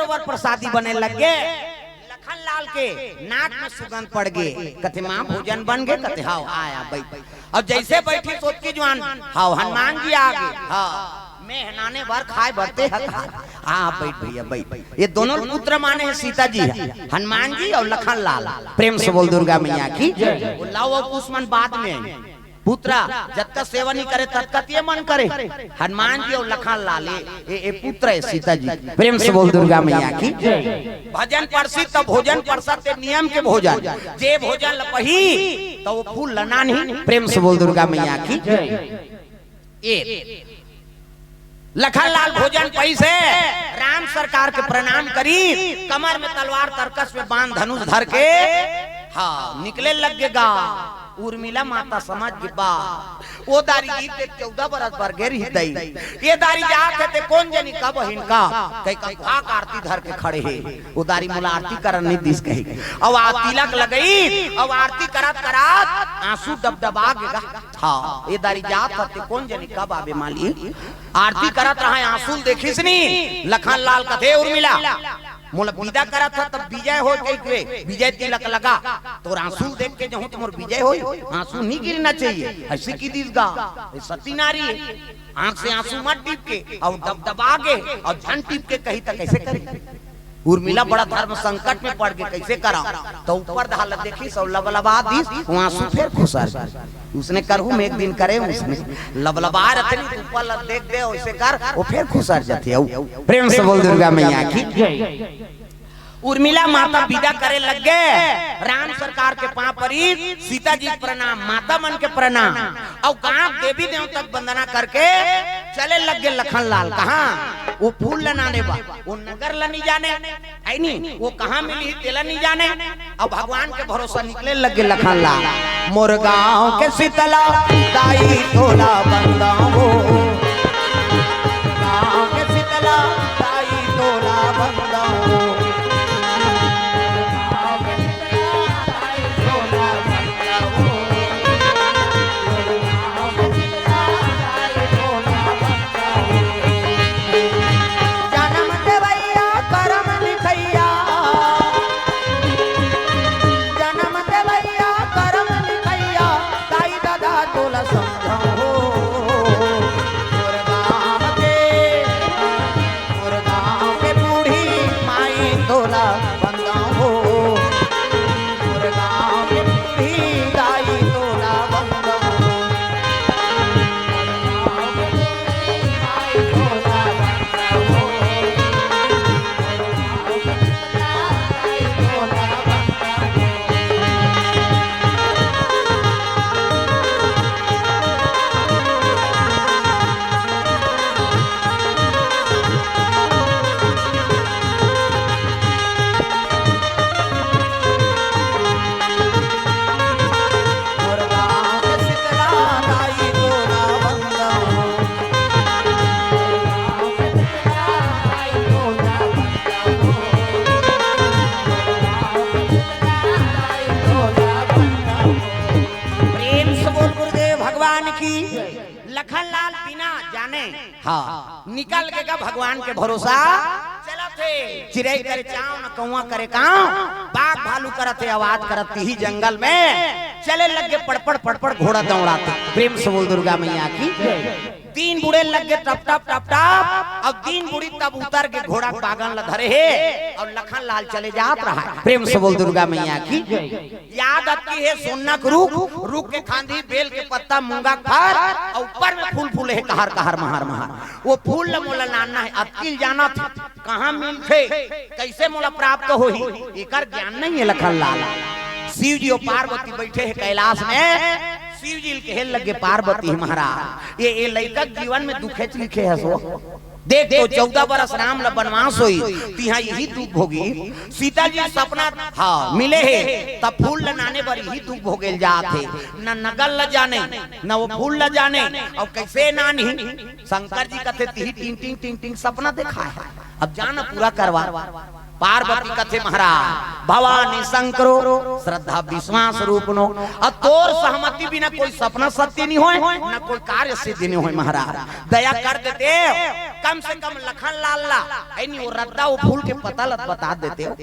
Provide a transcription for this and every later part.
बरोबर प्रसादी बने लग गए। लखन लाल के नाक में सुगंध पड़ गए, कथे माँ भोजन बन गए, कथे हाओ आया बैठ। अब जैसे बैठी सोच की जवान, हाओ हनुमान जी आ गए, हाँ मैं हनाने बार खाए बढ़ते हाँ बैठ भैया बैठ। ये दोनों पुत्र माने हैं सीता जी, हनुमान जी और लखन लाल। प्रेम से बोल दुर्गा मैया की। लाओ दुश्मन बाद में पुत्रा जब तक सेवा नहीं करे तब तक ये मन करे। हनुमान जी और लखन लाल ये पुत्र है सीता जी। प्रेम से बोल दुर्गा मैया की। भजन परसी तो भोजन परसते नियम के भोजन, जे भोजन लपही तो वो फूल लना नहीं। प्रेम से बोल दुर्गा मैया की। लखन लाल भोजन पैसे राम सरकार के प्रणाम करी, कमर में तलवार तरकस में बांध धनुष धर के हाँ निकले लगेगा। उर्मिला माता समझ गिबा वो दारी गीत 14 बरस पर गेरी दई ये दारी जाते थे कौन जनी कब हिनका कई काक आरती धर के खड़े है। वो दारी मुला आरती करन नहीं दिस कही अब आ तिलक लगई, अब आरती करत करत आंसू डबडबा गेगा। हाँ ये दारी जात थे कौन जनी कब आवे माली आरती करत रहा आंसू देखिस नी। लखन लाल कथे उर्मिला मोला विदा करा था तब विजय हो गई, विजय तिलक लगा तो आंसू देख के जो तुम विजय हो आंसू नहीं गिरना चाहिए। ऐसे की दिसगा सती नारी आंख से आंसू मत टीप के और दबदबा के और झन टीप के कही तक कैसे करे। उर्मिला बड़ा धर्म संकट में पड़ गए, कैसे करा तो ऊपर हालत देखी सब लबलबा दिस आंसू फिर खुसर। उसने करहू में एक दिन करे उसने लबलबा रहते ऊपर देख दे वैसे कर वो फिर खुसर जाते। प्रेम से बोल दुर्गा मैया की। उर्मिला माता विदा करे लग गए, राम सरकार के पांव परी, सीता जी प्रणाम, माता मन के प्रणाम और कहा देवी देवता तक वंदना करके चले लग गए। लखन लाल कहाँ वो फूल लनाने बा, वो नगर ला नहीं जाने है नहीं, वो कहाँ मिली तेला नहीं जाने। अब भगवान के भरोसा निकले लग गए लखन लाल। मोर गाँव के शीतला दाई तोला बंदा हो, गाँव के शीतला दाई तोला बंदा हो। लखन लाल बिना जाने हाँ निकल गएगा भगवान के भरोसा चला थे। चिड़ै करे चाव न कौआ करे काव, बाघ भालू करते आवाज करती ही जंगल में चले लगे पड़पड़ पड़पड़ घोड़ा दौड़ाते। प्रेम से बोल दुर्गा मैया की। तीन बुढ़े लग गए टप टप टप टप, अब तीन बुढ़ी तब उतर के घोड़ा पागन ल धरे है और लखन लाल चले जात रहा है। प्रेम से बोल दुर्गा मैया की। याद आती है सोनक रुख, रुख के खांधी बेल के पत्ता मूंगा फर और ऊपर में फूल फूले है कहर कहर महार महार। वो फूल मोला लाना है अकिल जाना था कहाँ मिलते कैसे मोला प्राप्त हो ही एकर ज्ञान नहीं है। लखन लाल शिव जी और पार्वती बैठे है कैलाश में, शिव जी कहे लगे पार्वती महाराज ये लड़का जीवन में दुखे लिखे है सो देख तो 14 बरस राम ल बनवास हुई तिहा यही दुख होगी। सीता जी सपना हाँ मिले है तब फूल लनाने पर यही दुख भोगेल जाते न नगल ल जाने न वो फूल ल जाने और कैसे नानी शंकर जी कहते टिंग टिंग टिंग टिंग सपना देखा है अब जाना पूरा करवा। पार्वती कथे महाराज भवानी शंकरो श्रद्धा विश्वास रूप नो और तोर सहमति बिना कोई सपना सत्य नहीं होए न कोई कार्य सिद्धि नहीं होए महाराज दया कर देते कम से कम लखन लाल ला ऐनी वो रद्दा वो फूल के पता लत बता देते हो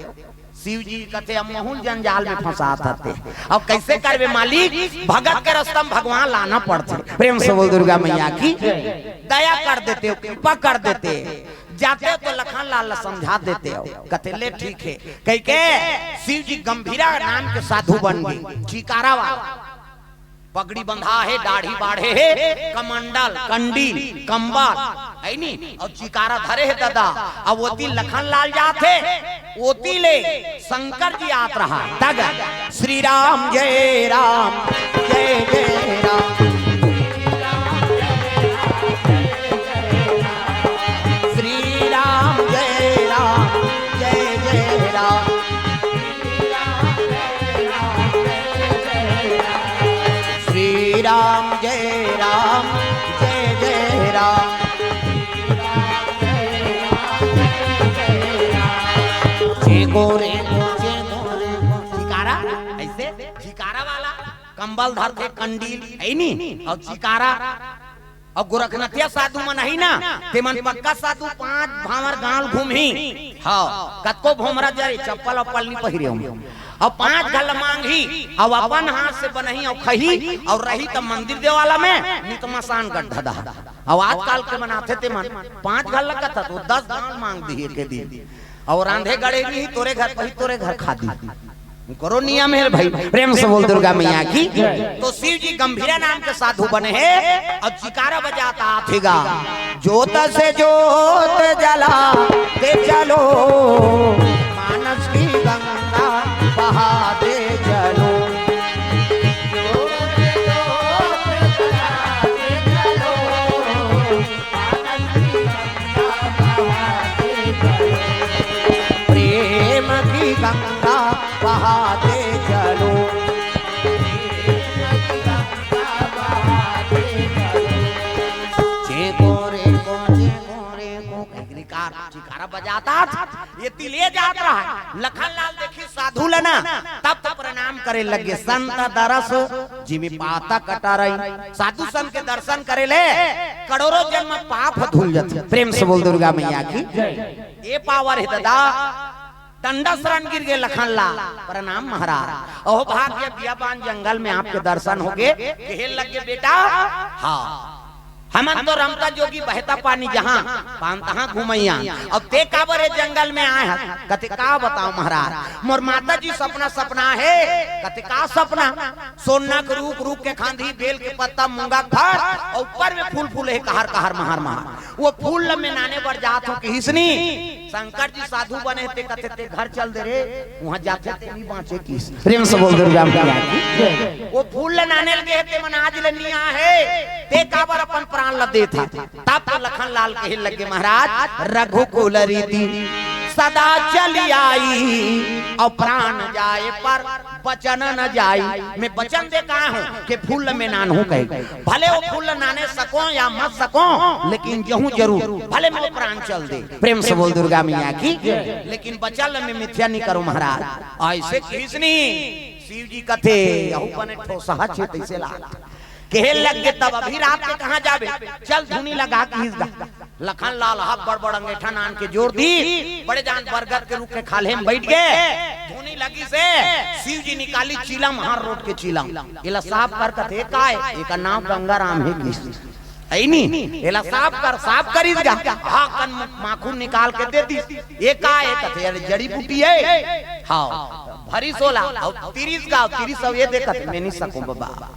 शिव जी कथे अब महूल जंजाल में फंसा थे अब कैसे करवे मालिक भगत के रास्ता में भगवान लाना पड़ते प्रेम से बोल दुर्गा मैया की दया कर देते हो कृपा कर देते जाते हो तो लखन लाल समझा देते हो कहते ले ठीक है कह के शिव जी गंभीरा नाम के साधु बन गए चिकारा वाला पगड़ी बंधा है दाढ़ी बाढ़े है कमंडल कंडील कंबल है नी और चिकारा धरे है दादा अब वोती लखन लाल जाते ओती ले शंकर जी आत रहा तग श्री राम जय राम जय जय राम श्री राम जय राम जय जय राम श्री राम जय राम जय जय राम गोरे चिकारा ऐसे चिकारा वाला कंबल धरते कंडील है नी और चिकारा और गोरखनाथिया साधु मन है ना ते मन पक्का साधु 5 भावर गांव घूमी हां कतको भोमरा जरे चप्पल अप्पल नहीं पहिरे और 5 गल मांगी और अपन हाथ से बनही और खही और रही त मंदिर देवाला में नहीं तो मसान गड्ढा दा और आजकल के बनाते ते मन 5 गल लगता तो 10 गांव मांग दिए के दिन और रांधे गड़े भी तोरे घर पर तोरे घर खा दी करो नियम है भाई प्रेम से बोल दुर्गा मैया की तो शिव जी गंभीरा नाम के साधु बने हैं और चिकारा बजाता आथेगा जोत से जोत जला ते चलो मानस की गंगा बहाते चलो गंगा बहाते चलो चिकारा बजाता ये तिले जात रहा लखन लाल देखी साधु लेना तब तो प्रणाम करे लगे संत दरस जिमी पाता कटा रही साधु संत के दर्शन करे ले करोड़ों जन्म पाप धुल जाते प्रेम से बोल दुर्गा मैया की ये पावर है दादा डंडा शरण गिर गए लखन लाल प्रणाम महाराज ओह भाग्य बियाबान जंगल में आपके दर्शन हो गए कहने लगे बेटा हाँ हम तो रमता जोगी बहता पानी जहाँ पान तहाँ घूमैया अब ते काबरे जंगल में आए हैं कते का बताओ महाराज मोर माता जी सपना सपना है कते का सपना सोना के रूप रूप के खांधी बेल के पत्ता मूंगा फड़ और ऊपर में फूल फूल है कहर कहर महार महार वो फूल में नाने बर जात हो कि हिसनी शंकर जी साधु बने थे कते ते घर चल दे रे वहाँ जाते ते नहीं बाँचे किस प्रेम से बोल दुर्गा मैया वो फूल नाने लगे थे मन आज लनिया है ते काबर अपन प्राण ल दे था तब तो लखन लाल कहे लगे महाराज रघुकुल रीति सदा चली आई और प्राण जाए पर बचन न जाई मैं वचन दे कहा हूँ कि फूल में नान हूँ कहे भले वो फूल नाने सको या मत सको लेकिन जहूँ जरूर भले मैं प्राण चल दे प्रेम से बोल दुर्गा मैया की लेकिन बचल में मिथ्या नहीं करो महाराज ऐसे खींचनी शिव जी कथे बने ठोसा चेत से ला कहे लग गए तब अभी रात के कहाँ जावे चल धुनी लगा के लखन लाल हाथ बड़ बड़ अंगेठा नान के जोर दी बड़े जान बरगद के रूख के खाले में बैठ गए धुनी लगी से शिव जी निकाली चीलम हर रोड के चीलम इला साफ कर कथे का है एक नाम गंगाराम है कृष्ण ऐनी इला साफ करी गा हां कन माखून निकाल के दे दी एक का है कथे अरे जड़ी बूटी है हां भरी 16 और 30 का 30 सब ये देखत मैं नहीं सकूं बाबा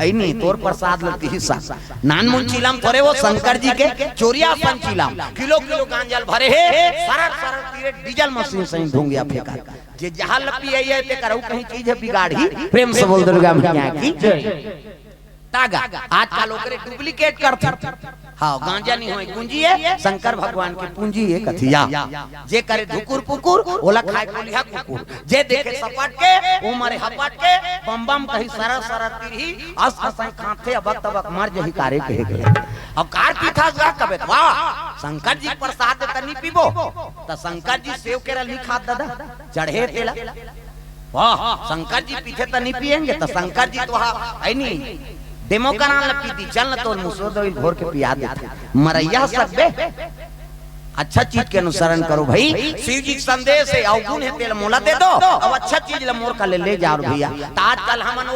ऐनी तोर प्रसाद लगती हिस्सा नानमुन चीलम थोड़े वो शंकर जी के चोरिया सन चीलम किलो किलो गांजल भरे है सरक सरक तीरे डीजल मशीन से धुंगिया फेंका जे जहां लपी आई है ते करऊ कहीं चीज है बिगाड़ी प्रेम से बोल दुर्गा मैया की तागा आज का लोग डुप्लीकेट करते हाँ गांजा नहीं होए पूंजी है शंकर भगवान की पूंजी है कथिया जे करे धुकुर पुकुर ओला खाए कोलिया कुकुर जे देखे सपाट के ओ मारे हपाट के बम बम कहीं सरर सरर तिरही अस असै खाते अबक तबक मर जही कारे कहे गए अब कार पीठा जा कबे वाह शंकर जी प्रसाद तनी पीबो तो शंकर जी सेव के रली खाद दादा चढ़े तेला वाह शंकर जी पीछे तो नहीं पियेंगे तो शंकर जी तो है नहीं डेमो करा लपी दी चल न तो मुसो दो घोर के पिया देते मरैया सब बे अच्छा चीज के अनुसरण करो भाई शिव जी संदेश है अवगुण है तेल मोला दे दो अब अच्छा चीज ल मोर का ले जाओ भैया तो आजकल हमन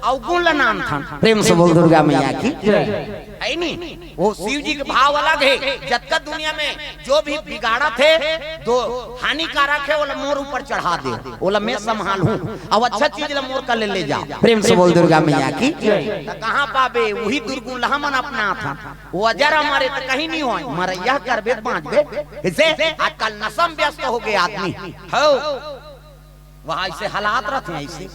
अवगुण ला नाम था प्रेम से बोल दुर्गा मैया की है नहीं वो शिव जी के भाव अलग है जब दुनिया में जो भी बिगाड़ा थे तो हानिकारक है वो मोर ऊपर चढ़ा दे बोला मैं संभालूं अब अच्छा चीज ला मोर का ले जाओ प्रेम से बोल दुर्गा मैया की कहां पाबे वही दुर्गुण ला हमन अपना था वो अजर हमारे तो कहीं नहीं हो मरैया करबे बांचबे इसे आजकल नशम व्यस्त हो गए आदमी हो वहां ऐसे हालात रहते हैं ऐसे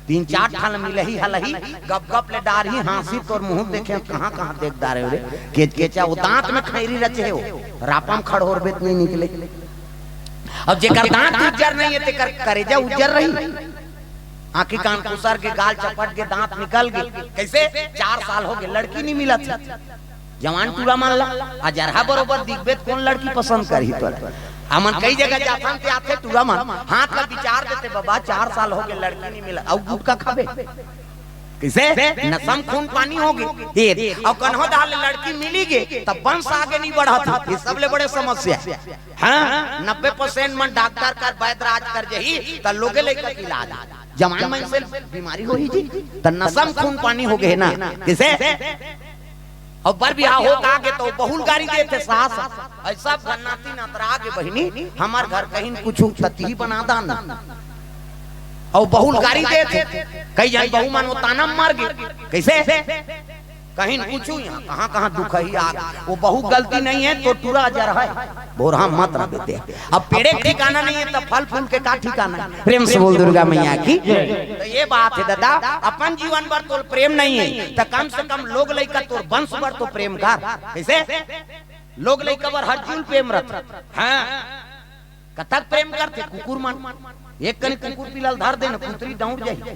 3-4 ठाल मिले ही हलही गप गप ले डार ही हांसी तोर मुंह देखे कहां कहां देख दारे रे केच केचा वो दांत में खैरी रचे हो रापम खड़ोर बेत नहीं निकले अब जेकर दांत उज्जर नहीं है तेकर करेजा उज्जर रही आंखी कान कुसर के गाल चपट के दांत निकल गए कैसे 4 साल हो गए लड़की नहीं मिला थी जवान टूरा मान ला अजरहा बरोबर दिखबे कौन लड़की पसंद करी तो हमन कई जगह जाथन के आथे टूरा मान हाथ ला विचार देते बाबा 4 साल हो गए लड़की नहीं मिला अब गुटका खाबे कैसे नसम खून पानी होगी ये और कन्हो दाल लड़की मिली गे तब वंश आगे नहीं बढ़ा था ये सबले बड़े समस्या हां 90% मन डॉक्टर कर वैद्य राज कर जही त लोगे लेकर इलाज जवान मन से बीमारी होई जी त नसम खून पानी हो गए ना कैसे और बर बियाह हो आगे तो बहुल गाड़ी देते सास ऐसा गन्नाती नतरा के बहिनी हमार घर कहीं कुछ तती बना दाना और बहुल गाड़ी देते कई जन बहु मानो ताना मर गए कैसे कहीं पूछू यहाँ कहाँ कहाँ दुख ही आग वो बहु गलती नहीं है तो टूरा जर है बोरा मत रह देते अब पेड़े ठिकाना नहीं है तो फल फूल के का ठिकाना प्रेम से बोल दुर्गा मैया की तो ये बात है दादा अपन जीवन पर तो प्रेम नहीं है तो कम से कम लोग लइका तो वंश पर तो प्रेम कर कैसे लोग लइका पर हर जूल प्रेम रख हाँ कथक प्रेम करते कुकुर मन एक कनी कुकुर पिलाल धर दे न कुतरी दौड़ जाए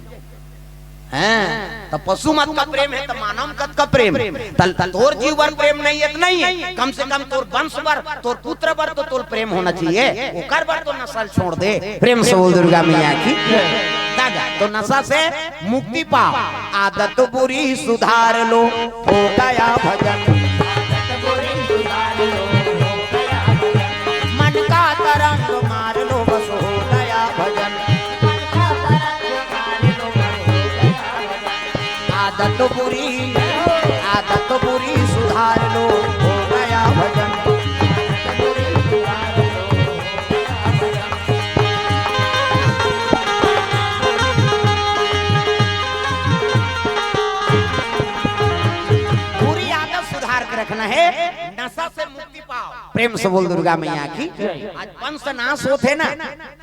हैं तो पशु मत का प्रेम है तो मानव कत का प्रेम तोर जीवन प्रेम नहीं है नहीं है कम से कम तोर वंश पर तोर पुत्र पर तो तोर प्रेम होना चाहिए ओकर पर तो नस्ल छोड़ दे प्रेम से बोल दुर्गा मैया की दादा तो नशा से मुक्ति पाओ आदत बुरी सुधार लो हो गया भजन मन का तरंग मार लो बस हो गया भजन आदत बुरी सुधार लो हो गया भजन बुरी आदत सुधार के रखना है नशा से मुक्ति पाओ प्रेम से बोल दुर्गा मैया की आज वंश नाश होते ना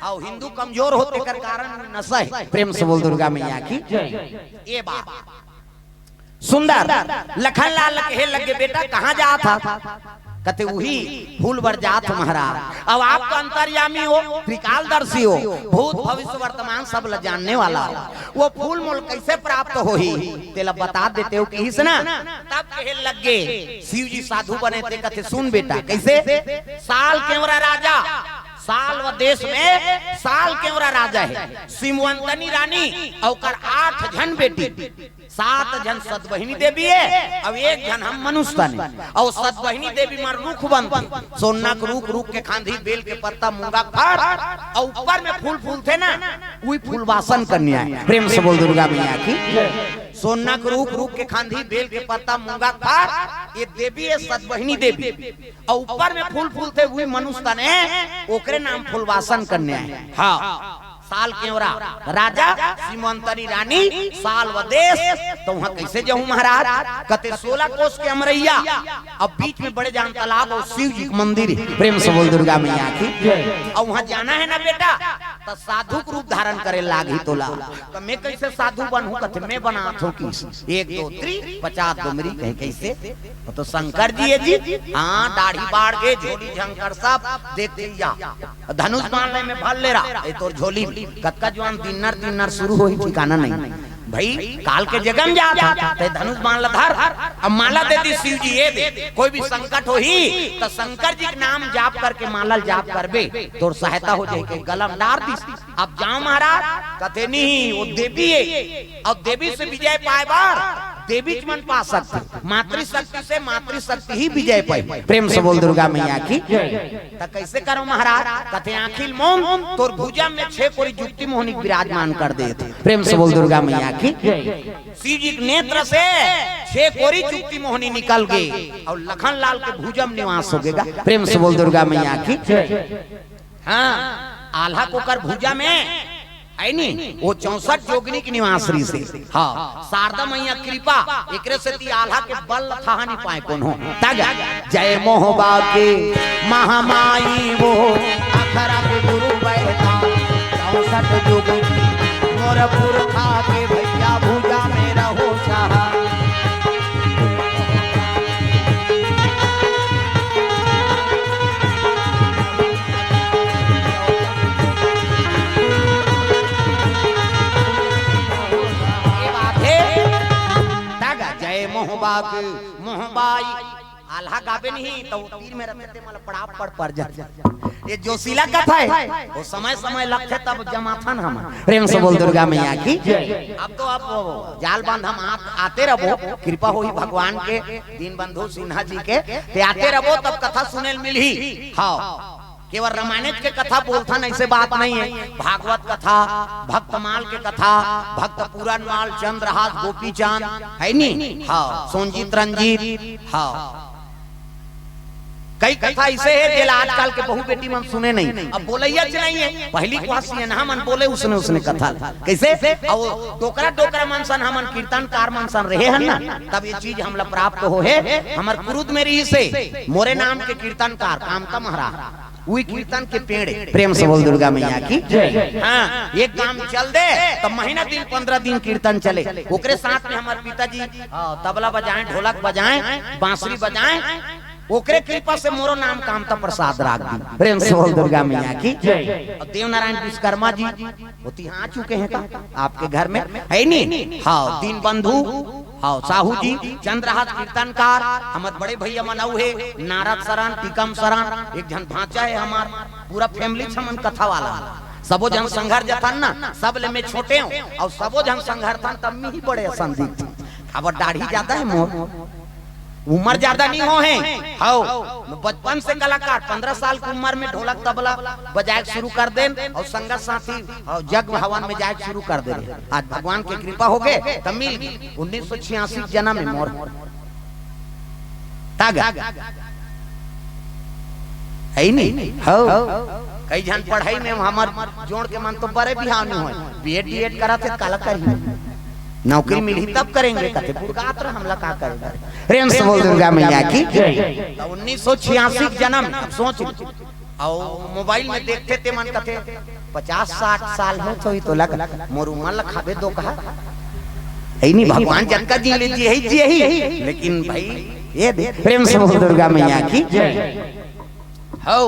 और हिंदू कमजोर होते कर कारण नशा है प्रेम से बोल दुर्गा मैया की ये बात सुंदर लखन लाल कहे लगे बेटा कहाँ जा था कहते वही फूल बर जात महाराज अब आप तो अंतर्यामी हो त्रिकालदर्शी हो भूत भविष्य वर्तमान सब ल जानने वाला हो वो फूल मोल कैसे प्राप्त हो ही तेला बता देते हो कि ना तब कहे लगे शिव जी साधु बने थे कहते सुन बेटा कैसे साल केवरा राजा साल व देश में साल केवरा राजा है सिमवंतनी रानी और 8 जन बेटी 7 जन सतबहिनी देवी है अब 1 जन हम मनुष्य ने और सतबहिनी देवी मार रुख बनती सोना के रुख रुख के खांधी बेल के पत्ता मूंगा फर और ऊपर में फूल फूल थे ना वही फूल वासन कन्या है प्रेम से बोल दुर्गा मैया की सोना के रुख रुख के खांधी बेल के पत्ता मूंगा फर ये देवी है सतबहिनी देवी और ऊपर में फूल फूल थे वही मनुष्य ने ओकरे नाम फूलवासन कन्या है हाँ साल केवरा राजा सीमंतरी रानी साल व देश तो वहाँ कैसे जाऊं महाराज कहते 16 कोस के अमरैया अब बीच में बड़े जान तालाब और शिव जी मंदिर प्रेम से बोल दुर्गा मैया की और वहाँ जाना है ना बेटा तो साधु रूप धारण करे लागी तोला तो मैं कैसे साधु बनूं कहते मैं बना हूं की 1 2 3 50 डुमरी कहे कैसे तो शंकर जी है जी हाँ दाढ़ी बाढ़ के झोली झंकर सब देख लिया धनुष मारने में भर ले रहा तो झोली कक्का जवान दिनर शुरू हो ही ठिकाना नहीं भाई काल के जगम जा था ते धनुष माला धर, अब माला दे दी शिव जी ये दे, कोई भी संकट हो ही तो शंकर जी के नाम जाप करके माला जाप करबे तो सहायता हो जाएगी, गलम डार दी। अब जाओ महाराज कथे नहीं वो देवी है, और देवी से विजय पाए बार देवी मन पा सकते, मातृशक्ति से मातृशक्ति ही विजय पाए। प्रेम से बोल दुर्गा मैया की। तो कैसे करो महाराज, कथे आखिल मोम तोर भुजा में 6 कोरी जुक्ति मोहनी विराजमान कर दे। प्रेम से बोल दुर्गा मैया की। शिव जी के नेत्र से 6 कोरी जुक्ति मोहनी निकल गए और लखन लाल के भुजा में निवास हो गएगा। प्रेम से बोल दुर्गा मैया की। हाँ आल्हा को कर भुजा में है नी वो 64 जोगिनी की निवासरी से। हाँ शारदा मैया कृपा एकरे से ती आल्हा के बल था नहीं पाए कौन हो तागा। जय मोहबा के महामाई वो अखरा के गुरु बैठा 64 जोगिनी मोर पुरखा के भैया भुजा में रहो चाहा। मोहबाग मोहबाई आल्हा गावे नहीं तो तीर में रखते मतलब पड़ाव पड़ जाते। ये जोशीला कथा है वो समय समय लगते तब जमाथन हम। प्रेम से बोल दुर्गा मैया की। अब तो अब जाल बांध हम आते रहो, कृपा हो ही भगवान के दीन बंधु सिन्हा जी के ते आते रहो तब कथा सुने मिली। हाँ केवल रामायण के कथा बोलता नहीं ऐसे बात नहीं है, भागवत कथा भक्तमाल के कथा भक्त पूरनमाल चंद्रहास गोपी चांद है नी। हाँ सोनजीत रंजीत। हाँ कई कथा ऐसे है जेल आजकल के बहु बेटी मन सुने नहीं, अब बोलैया नहीं है पहली क्लासी है ना मन बोले उसने कथा कैसे और डोकरा डोकरा मनसन हमन कीर्तनकार मनसन रहे हैं ना तब ये चीज हमला प्राप्त हो है। हमर कुरुद में रही से मोरे नाम के कीर्तनकार कामता महाराज वही कीर्तन के पेड़। प्रेम से बोल दुर्गा मैया की। हाँ एक काम चल दे तो महीना दिन 15 दिन कीर्तन चले, ओकरे साथ में हमारे पिताजी तबला बजाएं ढोलक बजाएं बांसुरी बजाएं, ओकरे कृपा से मोरो नाम कामता प्रसाद राख दी। प्रेम से बोल दुर्गा मैया की। और देव नारायण विश्वकर्मा जी होती आ चुके हैं का आपके घर में है नी। हाँ दीन बंधु हाँ साहू जी चंद्रहास कीर्तनकार हमारे बड़े भैया मनाऊ है नारद शरण टीकम शरण एक जन भांचा है हमार पूरा फैमिली छमन कथा वाला सबो जन संघर्ष जथन ना सब ले में छोटे हूँ और सबो जन संघर्ष थन तब में ही बड़े संदिग्ध। अब दाढ़ी ज्यादा है मोर उम्र ज्यादा नहीं हो है। हाँ बचपन से कलाकार 15 साल की उम्र में ढोलक तबला बजाए शुरू कर दे और संगत साथी जग हवन में जाए शुरू कर दे। आज भगवान की कृपा हो गए तब मिल 1986 जन्म में मोर तागा है नहीं। कई जन पढ़ाई में हमार जोड़ के मन तो बड़े बिहार में हो बीएड डीएड करा थे काला कर नौकरी मिली तब करेंगे कथे पुरगात्र हमला का करेगा। प्रेम से बोल दुर्गा मैया की। 1986 जन्म सोच और मोबाइल में देखते थे मन कथे 50-60 साल हो तो लग मोर उमर लखाबे दो कहा है नहीं भगवान जनका जी लीजिए ही लेकिन भाई ये देख। प्रेम से बोल दुर्गा मैया की। हो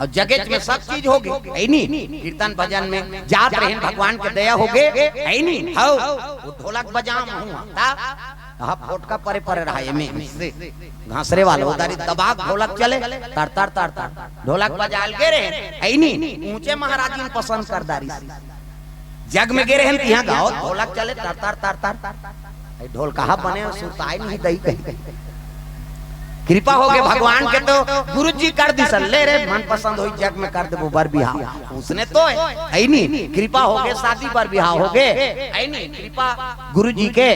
और जगत में सब चीज होगी है नी कीर्तन भजन में जात रहे भगवान के दया हो गए है नी। हो ढोलक बजाम हुआ फोटका परे परे रहा में घासरे वाला उधारी दबाग ढोलक चले तर तर तर तर ढोलक बजाल गे रहे है नी ऊंचे महाराज जी पसंद कर दारी जग में गे रहे यहाँ गाओ ढोलक चले तर तर तर तर ढोल कहा बने सुताई नहीं दई कहीं कृपा हो गए भगवान के तो गुरु जी कर दी सल ले रे मन पसंद हो जग में कर दे वो बर बिहाव उसने तो है नहीं कृपा हो गए शादी पर बिहाव हो गए है नहीं कृपा गुरु जी के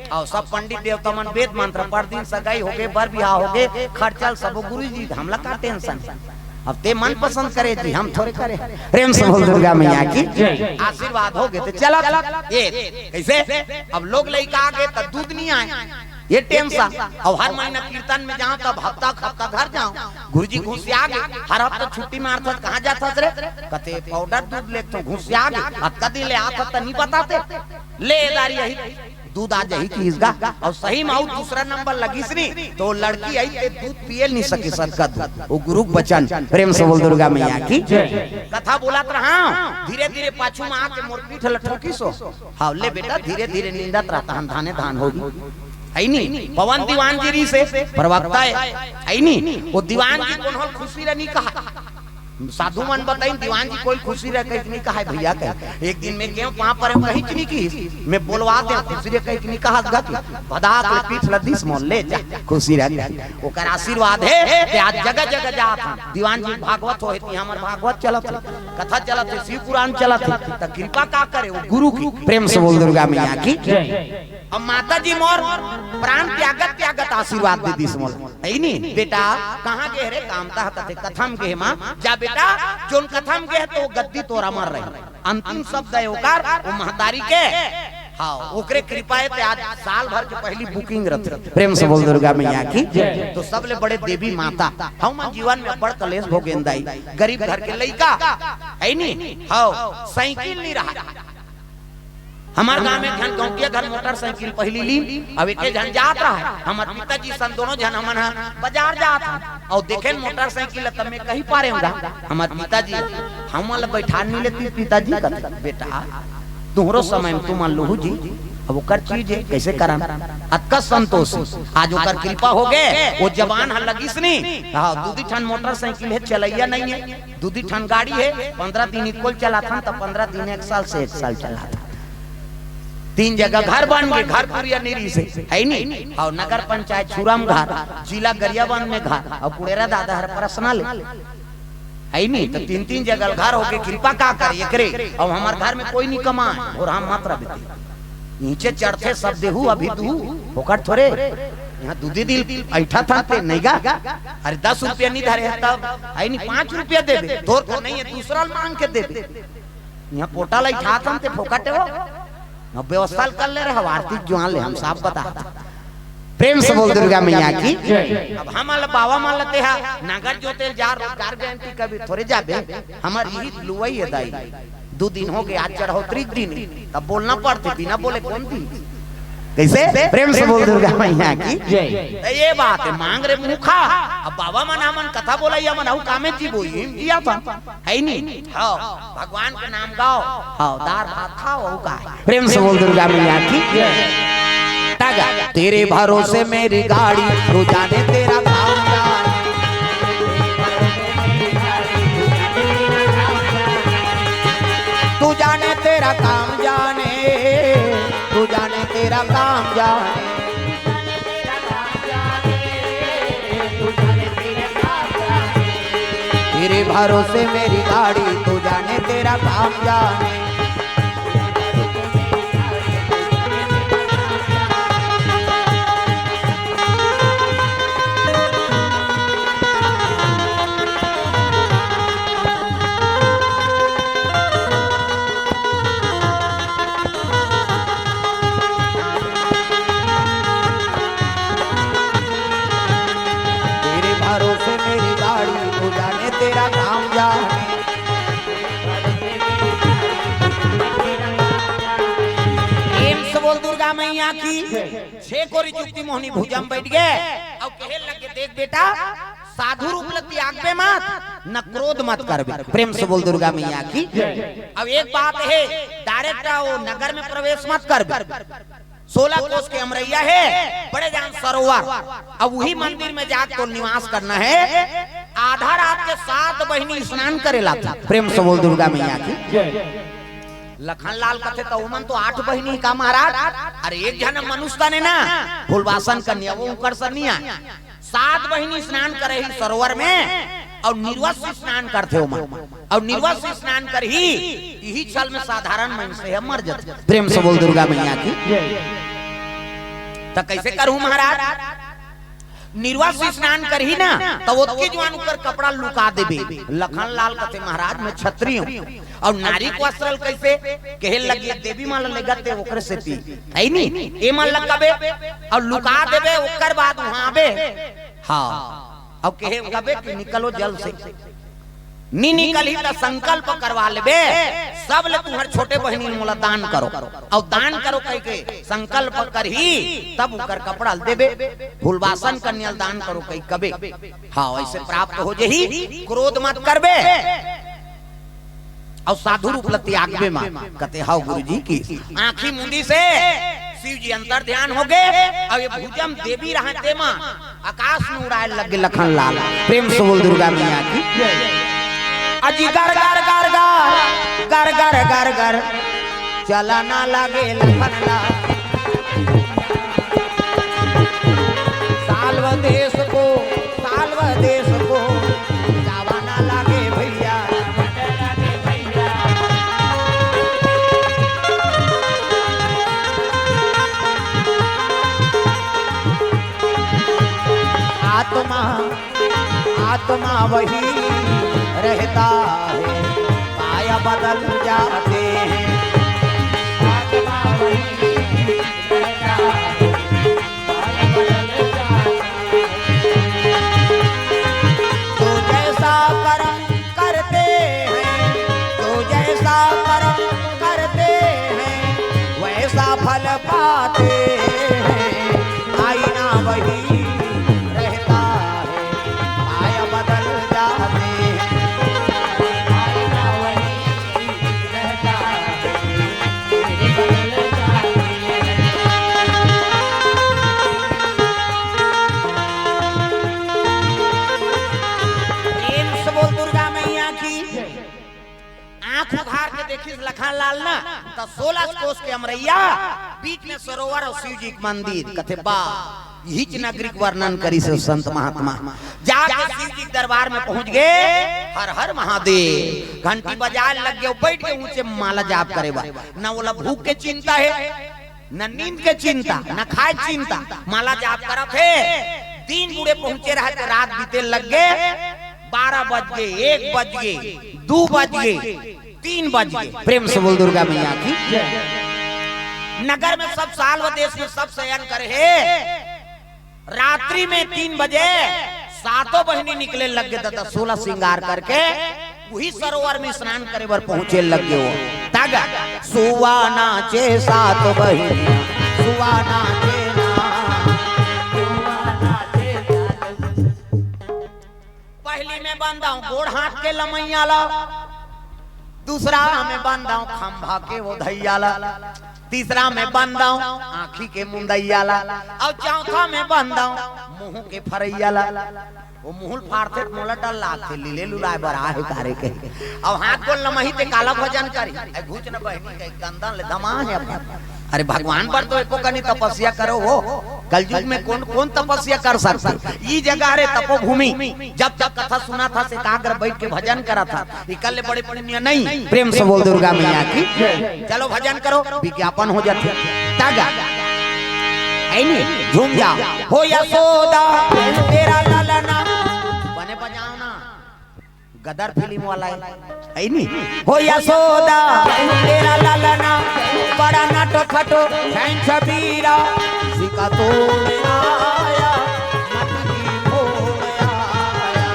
और सब पंडित देवता मन वेद मंत्र पढ़ दिन सगाई हो गए बर बिहाव हो गए खर्चल सब गुरु जी हमला का टेंशन अब ते मन पसंद करे जी हम थोड़े करे। प्रेम से बोल दुर्गा मैया की। आशीर्वाद हो गए तो चला ये कैसे अब लोग लड़का आ गए तो दूध नहीं आए ये टेंशन और हर महीना कीर्तन में जाऊं तब हफ्ता घर जाऊं गुरुजी घुस आ गए हर हफ्ता छुट्टी मारता कहाँ जाता रे कते पाउडर दूध ले तो घुस आ गए हफ्ता दिन ले आता तो नहीं बताते ले दारी यही दूध आ जाही चीजगा और सही में दूसरा नंबर लगी नहीं तो लड़की आई ते दूध पिए नहीं सके सदका दूध वो गुरु बचन प्रेम से बोल दुर्गा मैया की कथा बोलत रहा धीरे धीरे पाछू में आके मोर पीठ लठोकी सो हां ले बेटा धीरे धीरे नींदत रहता हम धाने धान होगी है नहीं पवन दीवान जी से प्रवक्ता है नहीं वो दीवान जी कौन खुशी रहनी कहा साधु मन बताई दीवान जी कोई खुशी रह कहीं कहा है भैया कह एक दिन में गए वहां पर कहीं नहीं की मैं बोलवा दे खुशी रह कहीं कहा बधा के पीठ लदीस मोल ले जा खुशी रह ओकर आशीर्वाद है कि आज जगह जगह जात दीवान जी भागवत होती हमर भागवत चलत कथा चलत शिव पुराण चलत त कृपा का करे वो गुरु की प्रेम से बोल दुर्गा मैया की अब माता जी मोर प्राण त्यागत त्यागत आशीर्वाद दे दिस मोर है नहीं बेटा कहां गए रे कामता कथे कथम के मां जा बेटा जोन कथम के तो गद्दी तोरा मर रही अंतिम शब्द है ओकार वो महतारी के हां ओकरे कृपा है आज साल भर के पहली बुकिंग रहती प्रेम से बोल दुर्गा मैया की तो सबले बड़े देवी माता हम जीवन में बड़ कलेश भोगेंदाई गरीब घर के लइका है नहीं हां साइकिल नहीं रहा हमार गांव में घन गांव के घर मोटरसाइकिल पहली ली अब एक जन जात रहा है हमार पिताजी सन दोनों जन हमन बाजार जात और देखे मोटरसाइकिल तब में कहीं पारे होगा हमार पिताजी हमल बैठा नहीं लेती पिताजी का बेटा तुहरो समय में तुम लहू जी अब ओकर चीज है कैसे करम अतका संतोष आज ओकर कृपा हो गए वो जवान ह लगिस नहीं हां दूधी ठन मोटरसाइकिल है चलैया नहीं है दूधी ठन गाड़ी है 15 दिन इक्वल चला था तो 15 दिन 1 साल से 1 साल चला था 3 जगह घर बन गए घर पुरिया निरी से है नहीं और नगर पंचायत छुरम घर जिला गरियाबंद में घर और पुड़ेरा दादा हर पर्सनल है नहीं तो 3 जगह घर होके कृपा का करे करे और हमारे घर में कोई नहीं कमाए और हम मात्रा देते नीचे चढ़ते सब देहू अभी दू होकर थोड़े यहाँ दूधी दिल ऐठा था ते नहीं गा अरे 10 रुपया नहीं धरे तब है नहीं 5 रुपया दे दे थोड़ तो नहीं है दूसरा मांग के दे दे यहाँ पोटा लैठा था ते फोकटे हो अब व्यवस्था कर ले रहे आर्थिक जुआन ले हम साफ बता प्रेम से बोल दुर्गा मैया की अब हम बाबा मान लेते हैं नगर जोते जा रोजगार गारंटी कभी थोड़े जाबे हमार यही लुवई है दाई 2 दिन हो गए आज चढ़ोतरी दिन तब बोलना पड़ते बिना बोले कौन दी कैसे प्रेम से बोल दुर्गा मैया की तो ये बात है मांग रे मुखा अब बाबा मन हमन कथा बोलैया मन कामे जी बोई दिया था है नहीं हां भगवान के नाम गाओ हां दार भात खाओ का प्रेम से बोल दुर्गा मैया की टागा तेरे भरोसे मेरी गाड़ी तू जाने तेरा काम तू जाने तेरा काम जाने तू जाने तेरा काम जाने तेरे भरोसे मेरी गाड़ी तू जाने तेरा काम जाने तेरा काम जाने प्रेम से बोल दुर्गा मैया की 6 कोरी जुक्ति मोहनी भुजम बैठ गए और कहे लगे देख बेटा साधु रूप ल त्याग पे मत न क्रोध मत करबे प्रेम से बोल दुर्गा मैया की अब एक बात है डायरेक्ट वो नगर में प्रवेश मत करबे 16 कोस के अमरैया है बड़े जान सरोवर अब वही मंदिर में जाकर तो निवास करना है आधा रात के 7 बहिनी स्नान करेला था प्रेम से बोल दुर्गा मैया की लखन लाल कथे तो उमन तो 8 बहिनी का महाराज अरे एक जन मनुष्य ने ना फुलवासन कन्या वो कर सनिया 7 बहिनी स्नान करे ही सरोवर में और निर्वस्त्र स्नान करते हो और निर्वस्त्र स्नान कर ही यही छल में साधारण मनुष्य है मर जाते प्रेम से बोल दुर्गा मैया की तो कैसे करूं महाराज निर्वस्त्र स्नान कर ही ना तो वो के जवान ऊपर कपड़ा लुका देबे लखन लाल कथे महाराज में क्षत्रिय और नारी को वस्त्र कैसे कहे लगे देवी माला लगते ओकरे से पी है नहीं ए मान लगबे और लुका देबे ओकर बाद वहां आबे हां अब कहे कबे कि निकलो जल से नी निकली तो संकल्प करवा लेबे सब ले तुम्हारे छोटे बहनी मोला दान करो और दान करो कह के संकल्प करही तब उकर कपड़ा देबे फूलवासन कन्याल दान करो कह कबे हाँ ऐसे प्राप्त हो जही क्रोध मत करबे और साधु रूप ल त्यागबे मां कहते हाउ गुरुजी की आंखी मुंदी से शिव जी अंतर ध्यान हो गए और ये भुजम देवी रहते मां आकाश में उड़ाए लगे लखन लाल प्रेम से बोल दुर्गा मैया की अजी गर गर गर गर गर गर गर चला ना लगे लखन लाल साल्व देश को जावा ना लगे भैया आत्मा वही रहता है माया बदल जाते हैं आत्मा वही रहता है माया बदल जाते हैं तो जैसा कर्म करते हैं वैसा फल पाते हैं आईना वही लखन लाल ना तो 16 कोस के अमरैया बीच में सरोवर और शिव जी के मंदिर कथे बा हिच नागरिक वर्णन करी से संत महात्मा जाके शिव जी के दरबार में पहुंच गए हर हर महादेव घंटी बजाए लग गए बैठ के ऊंचे माला जाप करे बा ना बोला भूख के चिंता है न नींद के चिंता न खाए चिंता माला जाप करत है दिन बुढ़े पहुंचे रहे रात बीते लग गए 12 बज गए 1 बज गए 2 बज गए 3 बज गए प्रेम से बोल दुर्गा मैया की नगर में सब साल देश में सब शयन करे है रात्रि में 3 बजे सातों बहनी निकले लग गए तथा 16 श्रृंगार करके वही सरोवर में स्नान करे बर पहुंचे लग गए वो तग सुवाना चे सात बहनी सुवाना चे पहली में बंदाऊं गोड़ हाथ के लमैया ला दूसरा में बंदाऊं खंभा के वो धैयाला तीसरा में बंदाऊं आँखी के मुंदैयाला और चौथा में बंदाऊं मुंह के फरैयाला वो मुंह फाड़ते मोला डर लागते लीले लुलाए बरा है कारे के और हाथ को लमही ते काला भजन करी ए घूच न बहनी के गंदन ले दमा है अरे भगवान पर तो एको कनी तपस्या करो हो कलयुग में कौन कौन तपस्या कर सकते ये जगह रे तपोभूमि जब तक कथा सुना था से एकाग्र बैठ के भजन करा था निकल ले बड़े पुण्य नहीं प्रेम से बोल दुर्गा मैया की चलो भजन करो विज्ञापन हो जाते तागा ऐ नहीं झूम जा हो यशोदा तेरा ललना बने बजाओ ना गदर फिल्म वाला है नहीं हो यशोदा तेरा ललना बड़ा नाटो खटो छबीरा सिका तो आया मटकी फोड़ आया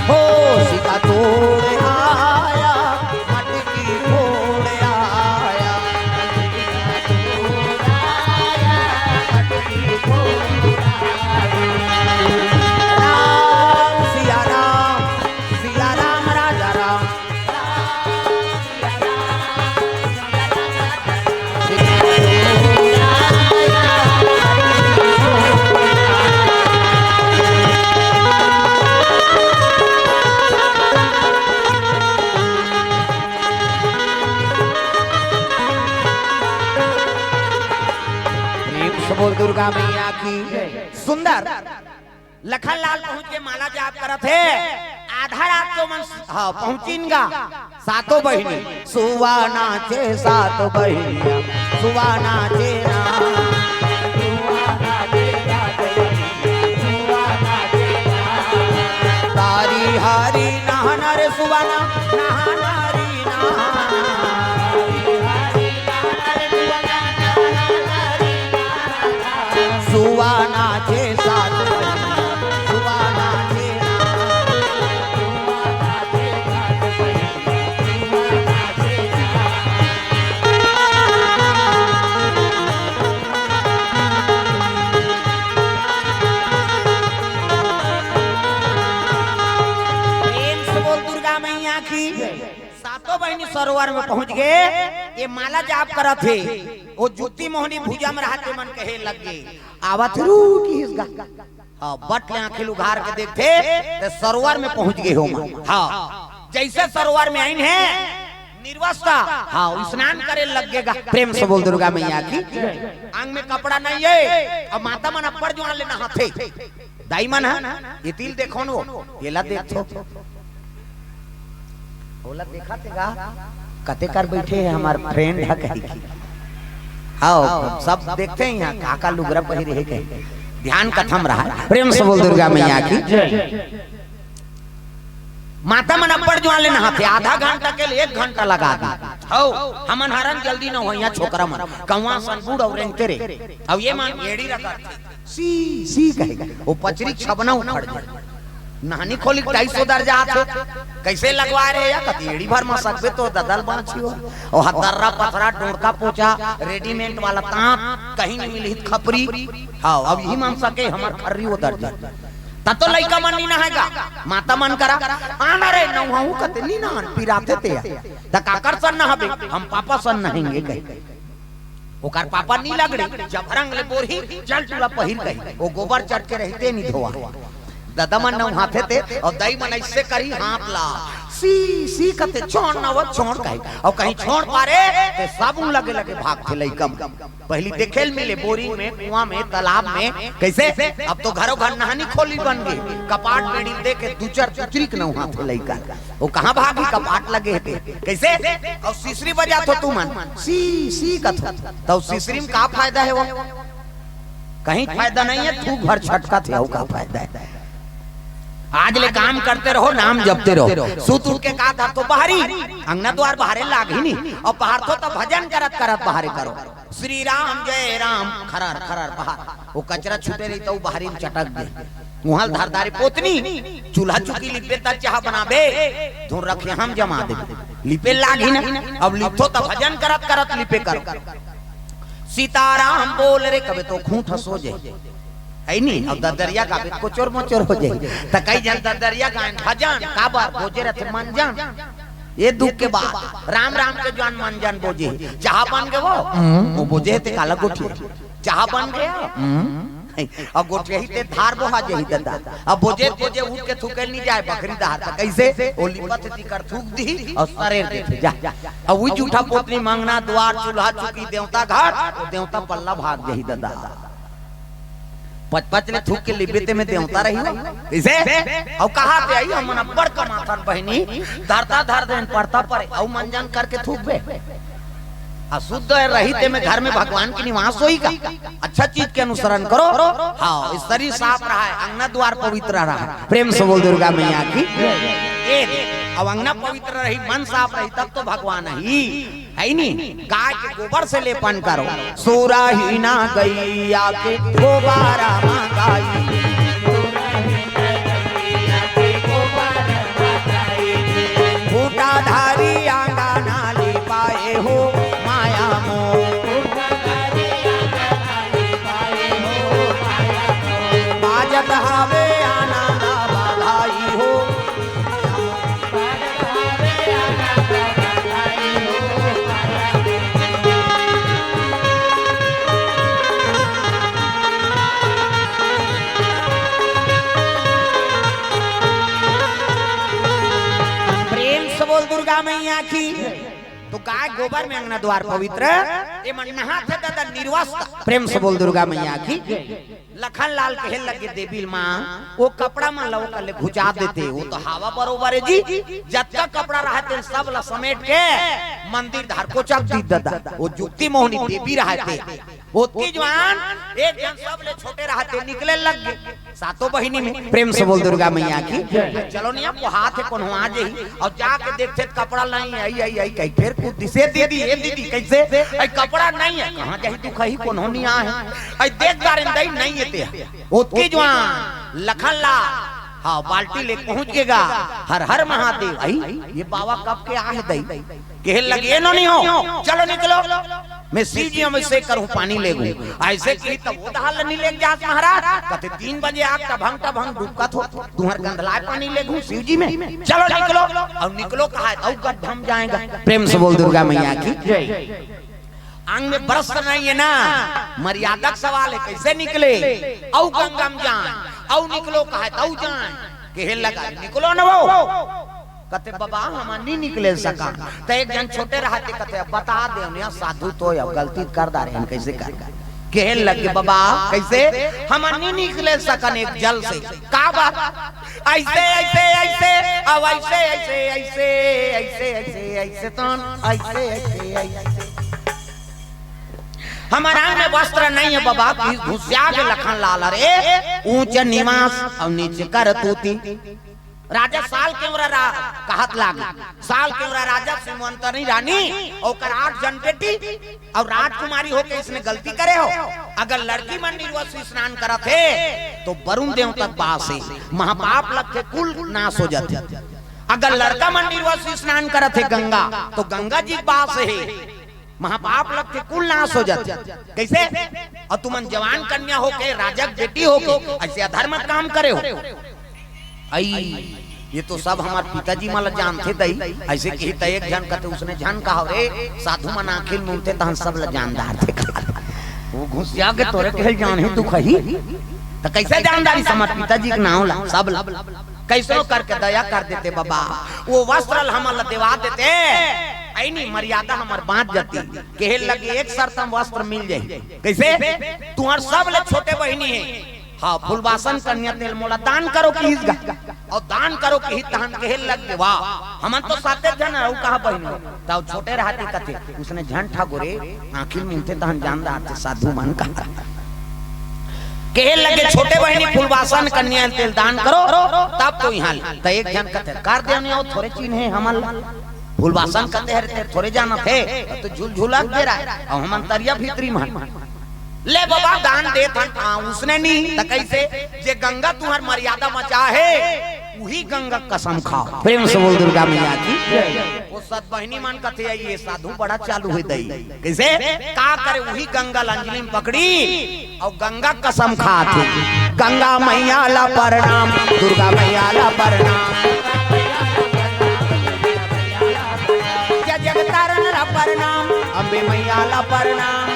हो सिका तोड़ आया मटकी फोड़ आया दुर्गा मैया की सुंदर लखन लाल पहुंच के माला जाप करत है आधा रात को मन हाँ पहुंचीनगा सातों बहनी सुवाना चे सात बहनिया सुवाना चे ना तारी हारी नहाना रे सुवाना नहाना री सुवाना चे मैया की सातों बहनी सरोवर में पहुंच गए। ये माला जाप करा थे, वो जुत्ती मोहनी भुजा में रहते मन कहे लग गए आवत की इसका बट ले आंखें उघार के देखते तो सरोवर में पहुंच गए हो। हाँ जैसे सरोवर में आइन है निर्वस्ता, हाँ स्नान करे लगेगा। प्रेम से बोल दुर्गा मैया की। आंग में कपड़ा नहीं है और माता मन अपर जो लेना हाथे दाई मन है। ये तिल देखो नो येला देखो ओला देखा तेगा कते कर बैठे हैं हमारे फ्रेंड है कहीं। हाँ सब देखते हैं यहाँ काका लुगरा पहिरे है कहीं। ध्यान कथम रहा है। प्रेम से बोल दुर्गा मैया की। माता मन अपर जो लेना हाथे आधा घंटा के लिए 1 घंटा लगा दी। हो हमन हरन जल्दी न हो यहाँ छोकरा मन कौवा सनबूढ़ और रेंगते रे। अब ये मान एड़ी रखा सी सी कहेगा वो पचरी छबना उखड़ जाए नहानी खोली 250 दर्जा थे कैसे लगवा रहे या कतेड़ी भर में सकबे तो ददल बांची हो और हतर्रा पथरा डोरका पोचा रेडीमेड वाला तांत कहीं नहीं मिली खपरी। हाँ अब यही मान सके हमार खर्री वो दर्जा तब तो लइका मन नहीं नहाएगा माता मन करा आना रे नहाऊ कते नहीं नहान पिराते ते त काकर सन नहाबे हम पापा सन नहाएंगे कहे ओकर पापा नहीं लगड़े जब रंग ले बोरी चल चूला पहिर गई वो गोबर चट के रहते नहीं धोआ दादा मन नहाते थे और दई मन ऐसे करी हाथ ला सी सी कते छोड़ ना वो छोड़ कहे और कहीं छोड़ पारे ते साबुन लगे लगे भाग थे लइका पहली देखेल मिले बोरी में कुआं में तालाब में कैसे अब तो घरों घर नहानी खोली बन गई कपाट बेड़ी दे के दूचर चुचरी के नहा थे लइका वो कहां भागी कपाट लगे थे कैसे और सीसरी बजा तो तू मन सी सी कथा तो सीसरी में का फायदा है वो कहीं फायदा नहीं है तू घर छटका थे वो का फायदा है। आज ले काम करते रहो नाम जपते रहो सूत उठ के का था तो बाहरी अंगना द्वार बाहरे लाग ही नहीं और बाहर तो भजन करत करत बाहरे करो श्री राम जय राम खरर खरर बाहर वो कचरा छूटे रही तो बाहरी में चटक दे वहां धारदारी पोतनी चूल्हा चुकी लिपे ता चाह बनाबे धुर रखे हम जमा दे लिपे लाग ही ना अब लिपो तो भजन करत करत लिपे करो सीताराम बोल रे कबे तो खूंट हसो जाए है नहीं अब ददरिया का को चोर मोचोर हो जाए त कई जन ददरिया का भजन काबर बोजे रहते मन जान ये दुख के बाद राम राम के जान मन जान बोजे चाह बन गए वो बोजे थे काला गोठी चाह बन गया अब गोठी ही ते धार बोहा जही ददा अब बोजे बोजे उठ के थूके नहीं जाए बकरी धार कैसे ओ लिपत थी कर थूक दी और सरेर दे जा अब वही झूठा पोतनी मांगना द्वार चूल्हा चुकी देवता घाट देवता पल्ला भाग जही ददा पच ले थूक के लिबेते में देवता रही हो इसे और कहा पे आई हम बड़ का माथन बहनी धरता धर देन पड़ता पड़े और मंजन करके थूक बे अशुद्ध रही में घर में भगवान की निवास होई का अच्छा चीज के अनुसरण करो। हाँ इस शरीर साफ रहा है अंगना द्वार पवित्र रहा है। प्रेम से बोल दुर्गा मैया की। अब अंगना पवित्र रही मन साफ रही तब तो भगवान ही है नहीं। गाय के गोबर से लेपन करो सोरा ही ना गैया के गोबारा गाई फूटा धारी आंगा नाली पाए हो माया बाजत हावे आनंद बधाई हो दुर्गा मैया की। तो गाय गोबर में अंगना द्वार पवित्र ये मन नहा थे दादा निर्वस्त्र। प्रेम से बोल दुर्गा मैया की। लखन लाल कहे लगे देवी माँ वो कपड़ा में लव कर ले घुचा देते वो तो हवा बरोबर है जी जत्ता कपड़ा रहते सब ला समेट के मंदिर धार को चक दी दादा वो जुक्ति मोहनी देवी रहते उसकी जवान एक जन सब ले छोटे रहते निकले लग गए सातों बहिनी में। प्रेम से बोल दुर्गा मैया की। चलो नहीं आपको हाथ है कौन आ जाई और जाके देखते कपड़ा नहीं आई आई आई कहीं फिर कुछ दिसे दीदी ये दीदी कैसे आई कपड़ा नहीं है कहाँ जाही तू कहीं कौन होनी आ है आई देख दारे नहीं है ते उसकी जवान लखन ला हाँ बाल्टी ले पहुंच गएगा हर हर महादेव आई ये बाबा कब के आ है दई कहे लगे नो नहीं हो चलो निकलो मैं शिव जी में से करूं पानी ले गूं ऐसे की तब वो दहाल नहीं ले जात महाराज कहते 3 बजे आग टभंग डुबका थो तुम्हार गंधलाए पानी ले गूं शिव जी में चलो निकलो और निकलो कहा है औ गड्ढम जाएगा प्रेम से बोल दुर्गा मैया की जय आंग में बरस नहीं है ना मर्यादा का सवाल है कैसे निकले औ गंगम जाए औ निकलो कहा है तौ जाए केहे लगा निकलो न वो कहते बाबा हम नहीं निकले सका तो एक जन छोटे रहते कहते बता दे साधु तो अब गलती कर दा रहे कैसे कर कहे लगे बाबा कैसे हम नहीं निकले सकन एक जल से का बात ऐसे ऐसे ऐसे अब ऐसे ऐसे ऐसे ऐसे ऐसे ऐसे तो ऐसे ऐसे ऐसे हमारा में वस्त्र नहीं है बाबा घुसिया के लखन लाल रे ऊंच निवास और नीचे कर तूती राजा साल केवरा कहत लाग साल केवरा राजा सिमंतरी रानी और 8 जन बेटी और राजकुमारी होके इसने गलती करे हो अगर लड़की मंदिर वह स्नान करत है तो वरुण देव तक बास है महापाप लग के कुल नाश हो जाते अगर लड़का मंदिर वह स्नान करत है गंगा तो गंगा जी बास है महापाप लग के कुल नाश हो जाते कैसे और तुमन जवान कन्या होके राजा बेटी होके ऐसे अधर्म काम करे हो आई ये तो सब हमारे पिताजी माला जानते दई ऐसे की त एक जन कहते उसने जान कहा रे साधु मन आखिर मुंते तहन सब ल जानदार थे वो घुस जाके तोरे के जान है तू कही तो कैसे जानदारी समझ पिताजी के नाम ला सब ला कैसो करके दया कर देते बाबा वो वस्त्र हमल दिवा देते ऐनी मर्यादा हमार बांट जाती कहे लगे एक शर्त वस्त्र मिल जाए कैसे तुम्हार सब ले छोटे बहनी है हाँ फुलवासन कन्या तेल मोला दान करो कि और दान करो कि तहन कहे लग वाह हमन तो साथे जन और कहा बहन तब छोटे रहते कथे उसने झन ठाकुरे आखिर मुंते तहन जानदार थे साधु मन का कहे लगे छोटे बहनी फुलवासन कन्या तेल दान करो तब तो यहाँ तो एक जन कथे कर देने और थोड़े चीन है हमल फुलवासन कहते हैं थोड़े जाना थे तो झूल झूला दे रहा है और हमन तरिया भीतरी मान ले बाबा दान दे था उसने नहीं तो कैसे जे गंगा तुम्हार मर्यादा मचा है वही गंगा कसम खाओ प्रेम से बोल दुर्गा मैया की वो सत बहनी मान कहते हैं ये साधु बड़ा चालू हुई दई कैसे का करे वही गंगा अंजलि में पकड़ी और गंगा कसम खाते गंगा मैया ला प्रणाम दुर्गा मैया ला प्रणाम जगतारण ला प्रणाम अम्बे मैया ला प्रणाम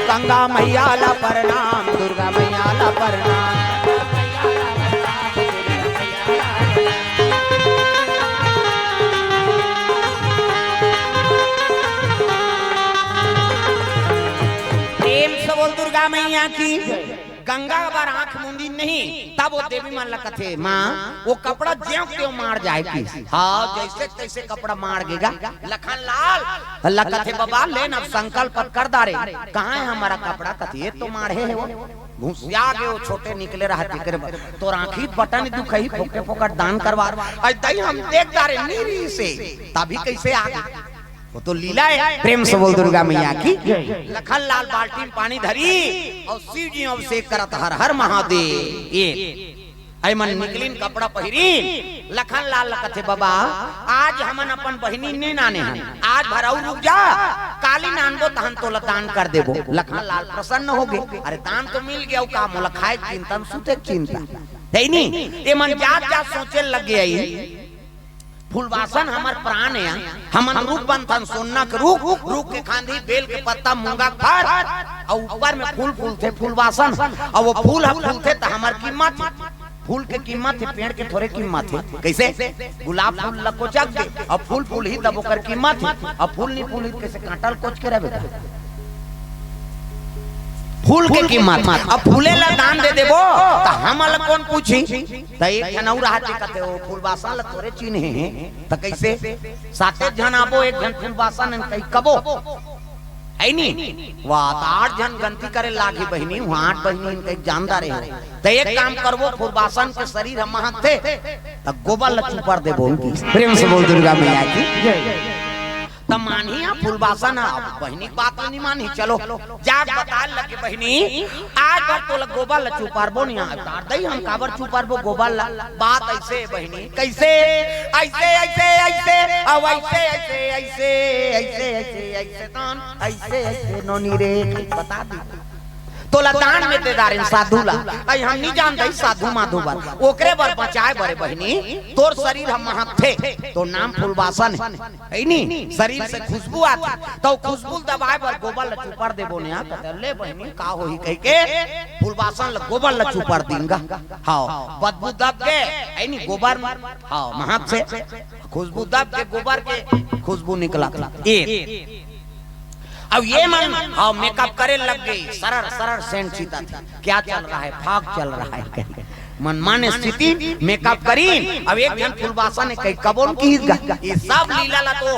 गंगा मैया ला प्रणाम दुर्गा मैया ला प्रणाम प्रेम से बोल दुर्गा मैया की गंगा बार आंख मुंदी नहीं तब वो देवी मान लकथे माँ वो कपड़ा ज्यों त्यों मार जाएगी हाँ जैसे तैसे कपड़ा मार गेगा लखन लाल लकथे बाबा लेन अब संकल्प कर दारे कहाँ है हमारा कपड़ा कथे ये तो मार है वो घुसिया गए वो छोटे निकले रहते करे तो आंखी बटन दुखई फोके फोकट दान करवा दई हम देख दारे नीरी से तभी कैसे आ गए वो तो लीला है प्रेम से बोल दुर्गा मैया की लखन लाल बाल्टी में पानी धरी और शिव जी अभिषेक करत हर हर महादेव ये ऐमन निकलिन कपड़ा पहिरी लखन लाल कथे बाबा आज हमन अपन बहिनी ने नाने हन आज भराऊ रुक जा काली नानबो तहन तो दान कर देबो लखन लाल प्रसन्न हो गए अरे दान तो मिल गया का मोला खाए चिंतन सुते चिंता है नहीं ये मन जात जात सोचे लग गया फूलवासन हमार प्राण है हमन रूप बनथन सोना के रूप के खांधी बेल के पत्ता मूंगा फर और ऊपर में फूल फूल थे फूलवासन और वो फूल फूल थे तो हमार कीमत फूल के कीमत है पेड़ के थोड़े कीमत है कैसे गुलाब फूल लकोचक दे और फूल फूल ही तब ओकर कीमत है और फूल नहीं फूल कैसे काटल कोच के रहे फूल के कीमत अब फूले ला दान दे देबो तो हमल कौन पूछी तो एक जन और रहते कहते ओ फूलवासन ला तोरे चिन्हे तो कैसे साते जन आबो एक जन फूलवासन कई कबो है नी वाह तो 8 जन गंती करे लागी बहनी वहां 8 बहनी इनके जानदार है तो एक काम करबो फूलवासन के शरीर हम महक थे तो गोबर लचू पर देबो उनकी प्रेम से बोल दुर्गा मैया की तो तब मानी फुलवासन बहनी बात नहीं मानी। चलो जाग बता लगे बहनी आज बार तो गोबर ल चुपारबो नहीं उतार दई हम काबर चुपारबो गोबर ला। बात ऐसे बहनी कैसे ऐसे ऐसे ऐसे अब ऐसे ऐसे ऐसे ऐसे ऐसे ऐसे तान ऐसे ऐसे नोनी रे बता दी तो लतान में देदारिन साधु ला आई हम नहीं जानते साधु माधु बर ओकरे बर बचाए बरे बहनी तोर शरीर हम महत थे तो नाम फुलवासन है नहीं शरीर से खुशबू आती तो खुशबू दबाए बर गोबर ल चुपर देबो ने ले बहनी का होई कह के फुलवासन ल गोबर ल चुपर दिनगा। हां बदबू दब के है नहीं गोबर हां महत से खुशबू दब के गोबर के खुशबू निकला। एक अब ये मन हाँ मेकअप करे लग गई सरर सरर सेंट सीता थी क्या चल रहा है फाक चल रहा है मनमाने स्थिति मेकअप करी। अब एक जन फुलवासन ने कई कबोन की ये सब लीला ला तो